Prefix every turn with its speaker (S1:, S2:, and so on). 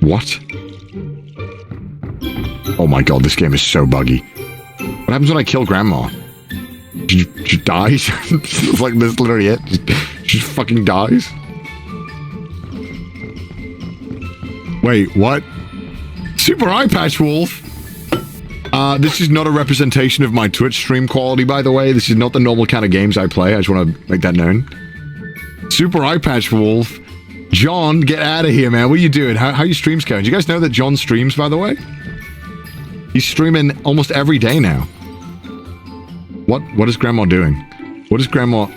S1: What? Oh my god, this game is so buggy. What happens when I kill Grandma? She dies? It's like, this is literally it. She just fucking dies? Wait, what? Super eyepatch wolf? This is not a representation of my Twitch stream quality, by the way. This is not the normal kind of games I play. I just want to make that known. Super eyepatch wolf. John, get out of here, man. What are you doing? How are your streams going? Do you guys know that John streams, by the way? He's streaming almost every day now. What is Grandma doing? What is Grandma...